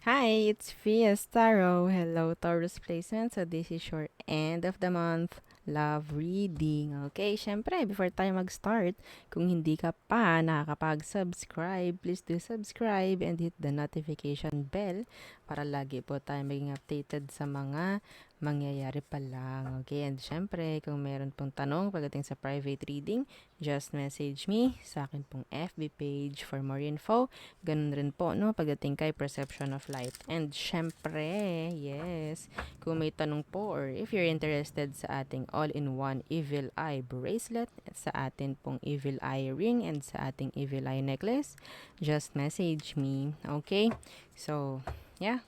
Hi, it's Fias Tarot. Hello, Taurus placement. So, this is your end of the month love reading. Okay, syempre, before tayo mag-start, kung hindi ka pa nakakapag-subscribe, please do subscribe and hit the notification bell para lagi po tayo maging updated sa mga mangyayari pa lang. Okay, and syempre, kung meron pong tanong pagdating sa private reading, just message me sa akin pong FB page for more info. Ganun rin po, no, pagdating kay perception of light. And syempre, yes, kung may tanong po or if you're interested sa ating all-in-one evil eye bracelet, sa atin pong evil eye ring, and sa ating evil eye necklace, just message me. Okay? So, yeah.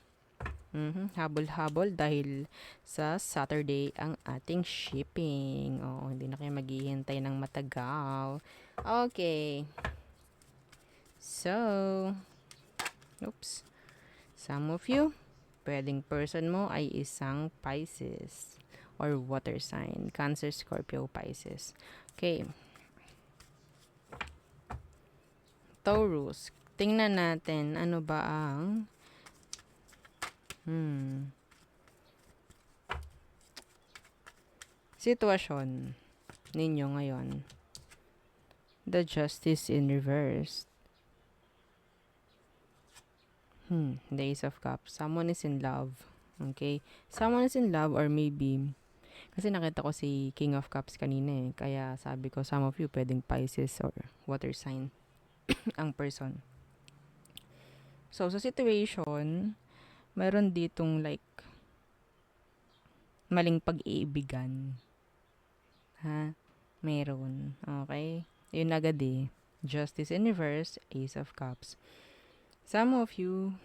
Habol-habol dahil sa Saturday ang ating shipping. Oo, hindi na kayo maghihintay ng matagal. Okay. So, oops. Some of you, pwedeng person mo ay isang Pisces or water sign. Cancer, Scorpio, Pisces. Okay. Taurus. Tingnan natin ano ba ang sitwasyon ninyo ngayon. The Justice in reverse. The Ace of Cups. Someone is in love. Okay? Someone is in love or maybe kasi nakita ko si King of Cups kanina eh. Kaya sabi ko some of you pwedeng Pisces or water sign ang person. So, sa situation, meron ditong like maling pag-iibigan. Ha? Meron. Okay? Yun agad eh. Justice in reverse, Ace of Cups. Some of you,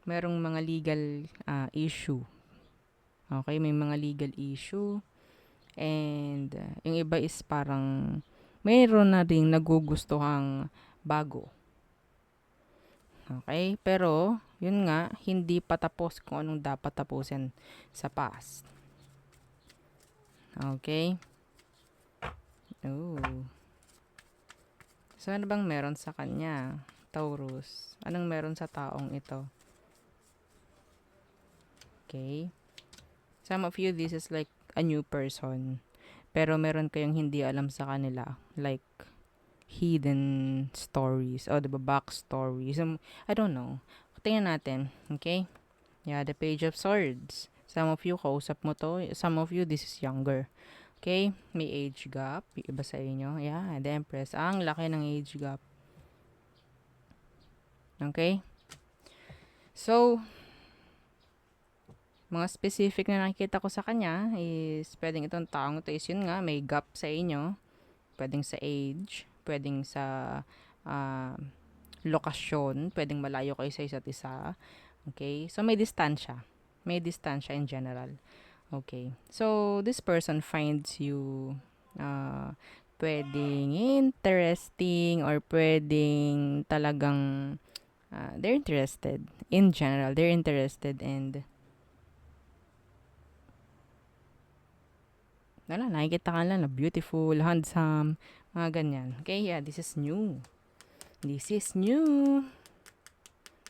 merong mga legal issue. Okay? May mga legal issue. And yung iba is parang meron na ring nagugustuhang bago. Okay? Pero, yun nga, hindi pa tapos kung anong dapat tapusin sa past. Okay? Oh. So, ano bang meron sa kanya? Taurus. Anong meron sa taong ito? Okay? Some of you, this is like a new person. Pero meron kayong hindi alam sa kanila. Like, hidden stories. O, diba? Backstories. I don't know. Tingnan natin. Okay? Yeah, the Page of Swords. Some of you, kausap mo to. Some of you, this is younger. Okay? May age gap. Yung iba sa inyo. Yeah, the Empress. Ang laki ng age gap. Okay? So, mga specific na nakikita ko sa kanya is pwedeng itong taong ito is yun nga, may gap sa inyo. Pwedeng sa age. Pwedeng sa uh, lokasyon. Pwedeng malayo kayo sa isa't isa. Okay? So, may distansya. May distansya in general. Okay. So, this person finds you pwedeng interesting or pwedeng talagang they're interested. In general, they're interested and nakikita ka lang na beautiful, handsome, mga ganyan. Okay, yeah, this is new. This is new.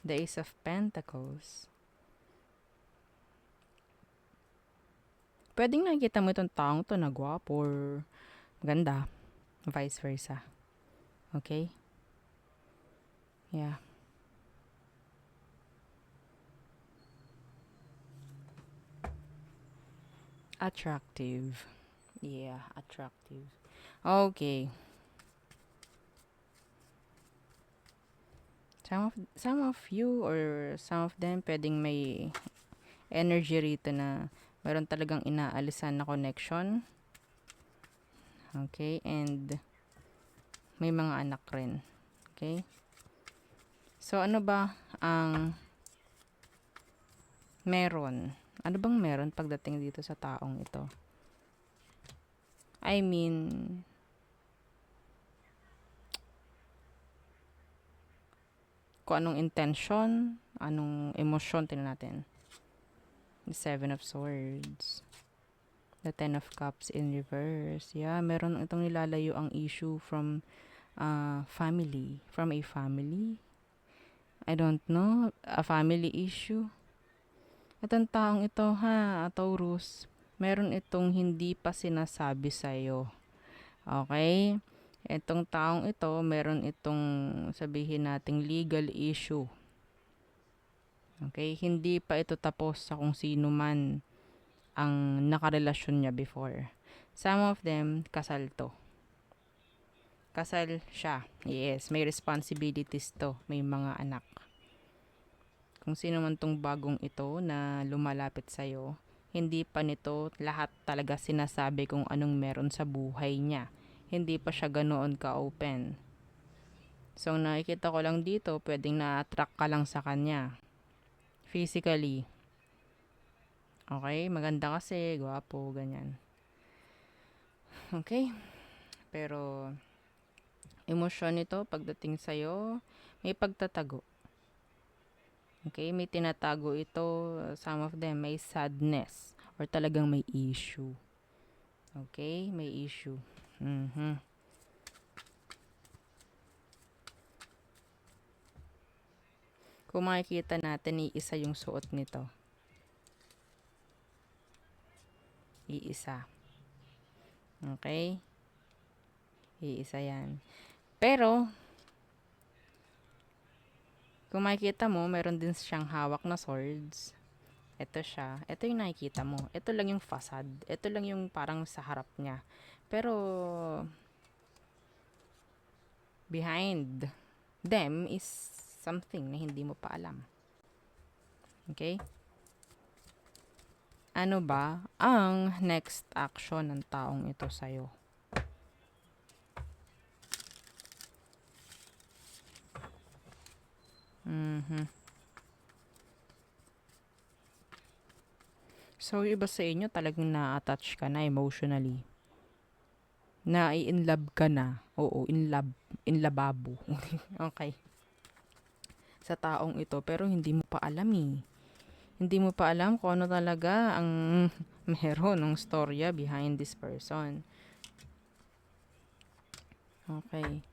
The Ace of Pentacles. Pwedeng nakikita mo itong taong to na gwapo or maganda. Vice versa. Okay? Yeah. Attractive. Yeah, attractive. Okay. Some of you or some of them pwedeng may energy rito na meron talagang inaalisan na connection. Okay? And may mga anak rin. Okay? So, ano ba ang meron? Ano bang meron pagdating dito sa taong ito? I mean, kung anong intention, anong emosyon, tingnan natin. The Seven of Swords. The Ten of Cups in reverse. Yeah, meron itong nilalayo ang issue from family. From a family. I don't know, a family issue. Itong taong ito ha, Taurus, meron itong hindi pa sinasabi sa'yo. Okay? Itong taong ito, meron itong sabihin nating legal issue. Okay? Hindi pa ito tapos sa kung sino man ang nakarelasyon niya before. Some of them, kasal to. Kasal siya. Yes, may responsibilities to. May mga anak. Kung sino man tong bagong ito na lumalapit sa'yo, hindi pa nito lahat talaga sinasabi kung anong meron sa buhay niya. Hindi pa siya ganoon ka-open. So, nakikita ko lang dito, pwedeng na-attract ka lang sa kanya. Physically. Okay? Maganda kasi, gwapo, ganyan. Okay? Pero, emosyon nito, pagdating sa'yo, may pagtatago. Okay? May tinatago ito. Some of them may sadness or talagang may issue. Okay? May issue. Kung makikita natin, iisa yung suot nito. Iisa. Okay? Iisa yan. Pero, kung makikita mo, meron din siyang hawak na swords. Ito siya. Ito yung nakikita mo. Ito lang yung facade. Ito lang yung parang sa harap niya. Pero, behind them is something na hindi mo pa alam. Okay? Ano ba ang next action ng taong ito sa'yo? So, iba sa inyo talagang na-attach ka na emotionally. Na-in love ka na. Oo, in love. In lababo. Okay. Sa taong ito, pero hindi mo pa alam eh. Hindi mo pa alam kung ano talaga ang meron ng storya behind this person. Okay.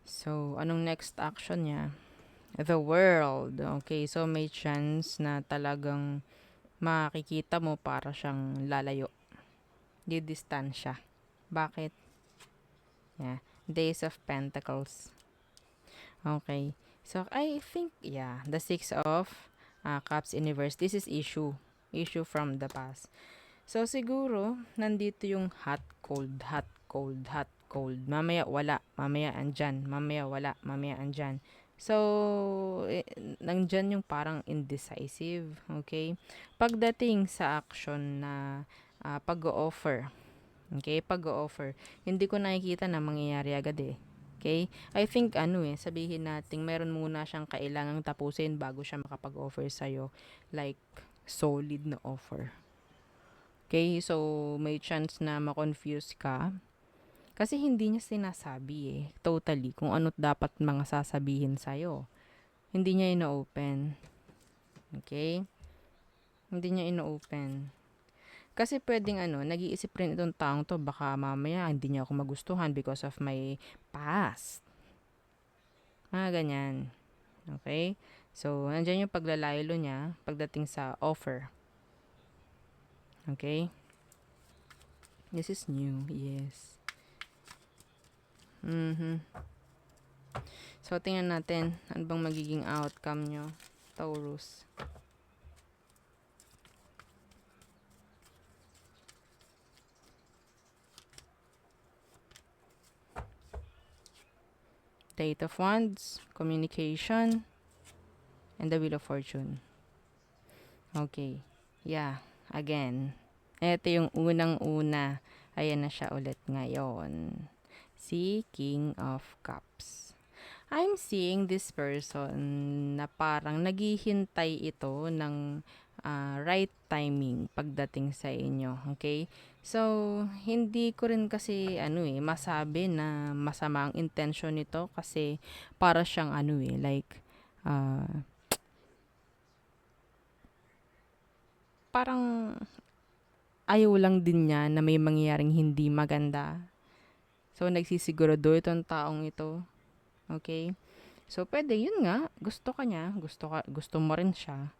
So, anong next action niya? The world. Okay, so may chance na talagang makikita mo para siyang lalayo. Didistansya. Bakit? Yeah. Days of Pentacles. Okay. So, I think, yeah, the Six of Cups in reverse. This is issue. Issue from the past. So, siguro, nandito yung hot, cold, hot, cold, hot, cold. Mamaya wala. Mamaya andyan. Mamaya wala. Mamaya andyan. So, nandyan yung parang indecisive. Okay? Pagdating sa action na pag-o-offer. Okay? Pag-o-offer. Hindi ko nakikita na mangyayari agad eh. Okay? I think sabihin natin meron muna siyang kailangang tapusin bago siya makapag-offer sa'yo. Like, solid na offer. Okay? So, may chance na ma-confuse ka. Kasi hindi niya sinasabi totally, kung ano dapat mga sasabihin sa'yo. Hindi niya ino-open. Okay? Hindi niya ino-open. Kasi pwedeng nag-iisip rin itong taong to, baka mamaya hindi niya ako magustuhan because of my past. Mga ganyan. Okay? So, nandiyan yung paglalaylo niya pagdating sa offer. Okay? This is new. Yes. So, tingnan natin ano bang magiging outcome nyo, Taurus. Eight of Wands, communication, and the Wheel of Fortune. Okay. Yeah. Again. Ito yung unang-una. Ayan na siya ulit ngayon. Si King of Cups. I'm seeing this person na parang naghihintay ito ng right timing pagdating sa inyo. Okay? So, hindi ko rin kasi masabi na masama ang intention nito kasi para siyang like parang ayaw lang din niya na may mangyayaring hindi maganda. So, nagsisigurado itong taong ito. Okay? So, pwede, yun nga, gusto ka niya, gusto mo rin siya.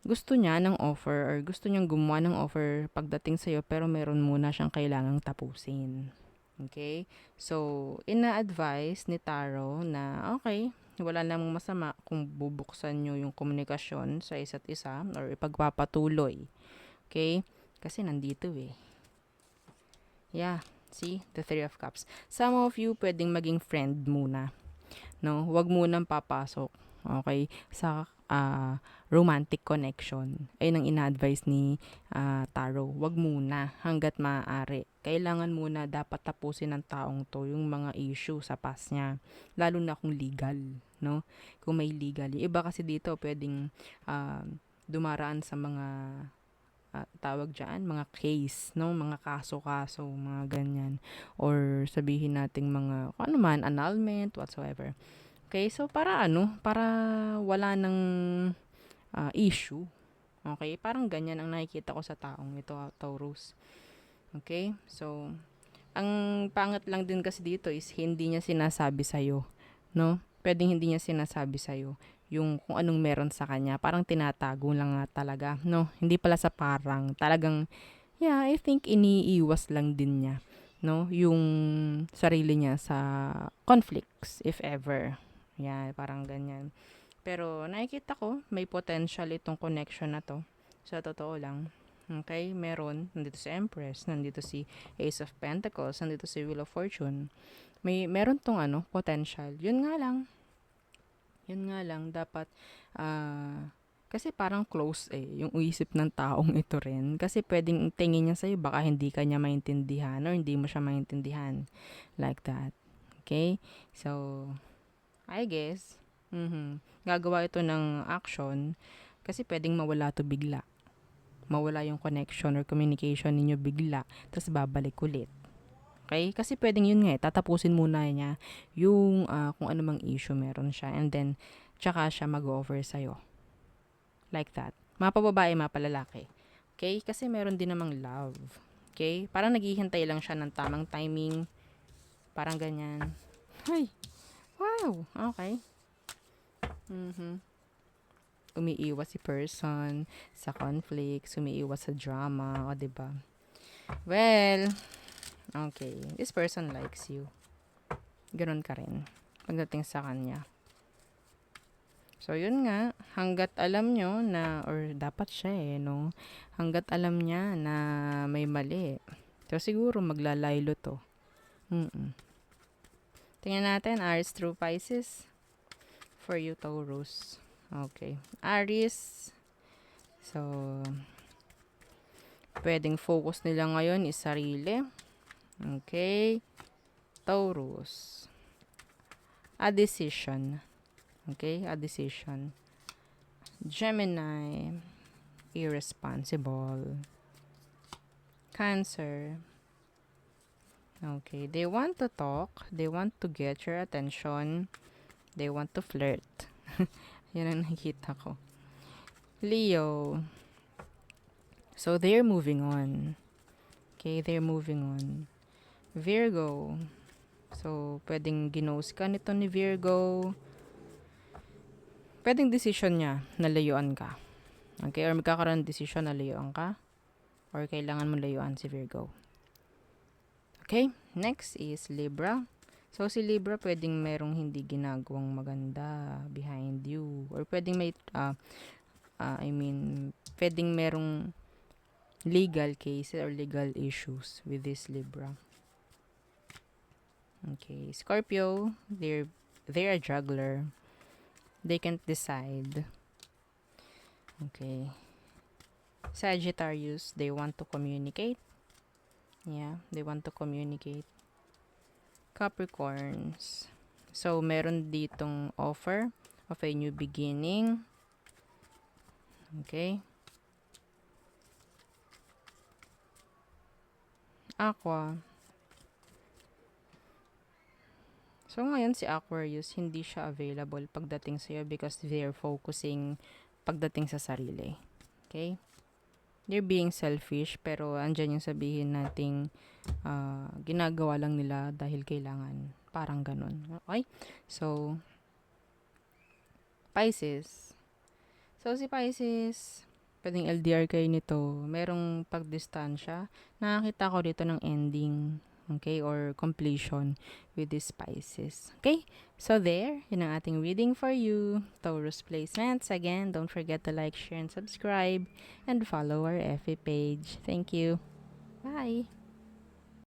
Gusto niya ng offer or gusto niyang gumawa ng offer pagdating sa'yo pero meron muna siyang kailangang tapusin. Okay? So, ina-advise ni Taro na okay, wala namang masama kung bubuksan nyo yung komunikasyon sa isa't isa or ipagpapatuloy. Okay? Kasi nandito eh. Yeah, see? The Three of Cups. Some of you pwedeng maging friend muna. No? Huwag munang papasok. Okay? Sa romantic connection. Ayun ang ina-advise ni Taro. Huwag muna hanggat maaari. Kailangan muna dapat tapusin ng taong to yung mga issue sa past niya. Lalo na kung legal. No? Kung may legal. Yung iba kasi dito pwedeng dumaraan sa mga tawag dyan, mga case, no? Mga kaso-kaso, mga ganyan. Or sabihin nating mga, kung ano man, annulment, whatsoever. Okay, so para wala ng issue. Okay, parang ganyan ang nakikita ko sa taong ito, Taurus. Okay, so, ang pangit lang din kasi dito is hindi niya sinasabi sa'yo, no? Pwedeng hindi niya sinasabi sa'yo yung kung anong meron sa kanya. Parang tinatago lang nga talaga, no? Hindi pala sa parang. Talagang, yeah, I think iniiwas lang din niya, no? Yung sarili niya sa conflicts, if ever. Yeah, parang ganyan. Pero nakikita ko, may potential itong connection na to. Sa totoo lang. Okay, meron. Nandito si Empress, nandito si Ace of Pentacles, nandito si Wheel of Fortune. Meron tong potential. Yun nga lang, dapat, kasi parang close yung isip ng taong ito rin. Kasi pwedeng tingin niya sa'yo, baka hindi ka niya maintindihan or hindi mo siya maintindihan. Like that. Okay? So, I guess, gagawa ito ng action kasi pwedeng mawala to bigla. Mawala yung connection or communication ninyo bigla, tapos babalik ulit. Okay? Kasi pwedeng yun nga tatapusin muna niya yung kung ano mang issue meron siya and then, tsaka siya mag-over sa'yo. Like that. Mga pababae, mga palalaki. Okay? Kasi meron din namang love. Okay? Parang naghihintay lang siya ng tamang timing. Parang ganyan. Ay! Wow! Okay. Umiiwas si person sa conflict, umiiwas sa drama, o 'di ba? Well, okay. This person likes you. Ganoon ka rin pagdating sa kanya. So, yun nga, hanggat alam nyo na, or dapat siya no? Hanggat alam niya na may mali. So, siguro maglalaylo to. Tingnan natin, Aries through Pisces. For you, Taurus. Okay. Aries. So, pwedeng focus nila ngayon is sarili. Okay. Taurus. A decision. Okay, a decision. Gemini. Irresponsible. Cancer. Okay, they want to talk. They want to get your attention. They want to flirt. Yan ang nakikita ko. Leo. So, they're moving on. Okay, they're moving on. Virgo. So, pwedeng ginost ka nito ni Virgo. Pwedeng decision niya na layuan ka. Okay, or magkakaroon ng decision na layuan ka. Or kailangan mo layuan si Virgo. Okay, next is Libra. So, si Libra, pwedeng merong hindi ginagawang maganda behind you. Or pwedeng may, pwedeng merong legal cases or legal issues with this Libra. Okay, Scorpio, they're a juggler. They can't decide. Okay. Sagittarius, they want to communicate. Yeah, they want to communicate. Capricorns. So, meron ditong offer of a new beginning. Okay. Aqua. So, ngayon si Aquarius, hindi siya available pagdating sa'yo because they're focusing pagdating sa sarili. Okay? They're being selfish, pero andyan yung sabihin nating ginagawa lang nila dahil kailangan. Parang ganun. Okay? So, Pisces. So, si Pisces, pwedeng LDR kayo nito. Merong pagdistansya. Nakakita ko dito ng ending. Okay? Or completion with this Pisces. Okay? So, there. Yun ang ating reading for you. Taurus placements. Again, don't forget to like, share, and subscribe. And follow our FB page. Thank you. Bye!